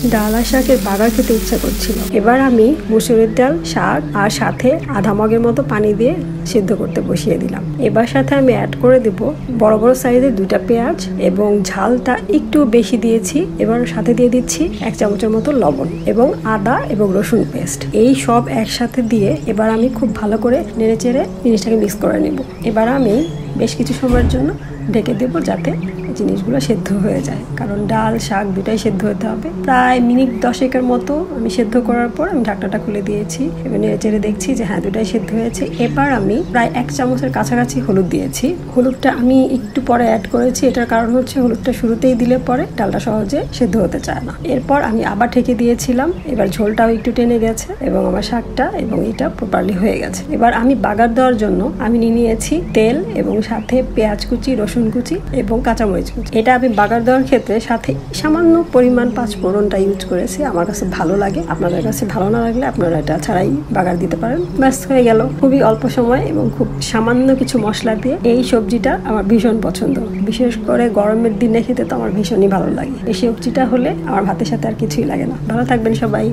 ডাল আর শাকের বাগার খেতে ইচ্ছা করছিল। এবার আমি মুসুরির ডাল, শাক আর সাথে আধা মগের মতো পানি দিয়ে সিদ্ধ করতে বসিয়ে দিলাম। এবার সাথে আমি অ্যাড করে দেব বড় বড় সাইজের 2টা পেঁয়াজ এবং ঝালটা একটু বেশি দিয়েছি। এবার সাথে দিয়ে দিচ্ছি 1 চামচের মতো লবণ এবং আদা এবং রসুন পেস্ট। এই সব একসাথে দিয়ে এবার আমি খুব ভালো করে নেড়েচেড়ে জিনিসটাকে মিক্স করে নেব। এবার আমি বেশ কিছু সময়ের জন্য ঢেকে দেবো যাতে জিনিসগুলো সেদ্ধ হয়ে যায়, কারণ ডাল শাক দুটাই সেদ্ধ হতে হবে। প্রায় মিনিট 10 মতো আমি সেদ্ধ করার পর আমি ঢাকনাটা খুলে দিয়েছি। এবার নেড়েচেড়ে দেখছি যে হ্যাঁ, দুটাই সেদ্ধ হয়েছে। এবার আমি প্রায় 1 চামচের কাছাকাছি হলুদ দিয়েছি। হলুদটা আমি একটু পরে অ্যাড করেছি, এটার কারণ হচ্ছে হলুদটা শুরুতেই দিলে পরে ডালটা সহজে সেদ্ধ হতে চায় না। এরপর আমি আবার ঢেকে দিয়েছিলাম। এবার ঝোলটাও একটু টেনে গেছে এবং আমার শাকটা এবং এটা প্রপারলি হয়ে গেছে। এবার আমি বাগার দেওয়ার জন্য আমি নিয়েছি তেল এবং সাথে পেঁয়াজ কুচি, রসুন কুচি এবং কাঁচামরিচ কুচি। এটা আমি বাগার দেওয়ার ক্ষেত্রে সাথে সামান্য পরিমাণ 5 ফোড়নটা ইউজ করেছি। আমার কাছে ভালো লাগে, আপনাদের কাছে ভালো না লাগলে আপনারা এটা ছাড়াই বাগার দিতে পারেন। ব্যাস হয়ে গেল। খুবই অল্প সময় এবং খুব সামান্য কিছু মশলা দিয়ে এই সবজিটা আমার ভীষণ পছন্দ। বিশেষ করে গরমের দিনে খেতে তো আমার ভীষণই ভালো লাগে। এই সবজিটা হলে আমার ভাতের সাথে আর কিছুই লাগে না। ভালো থাকবেন সবাই।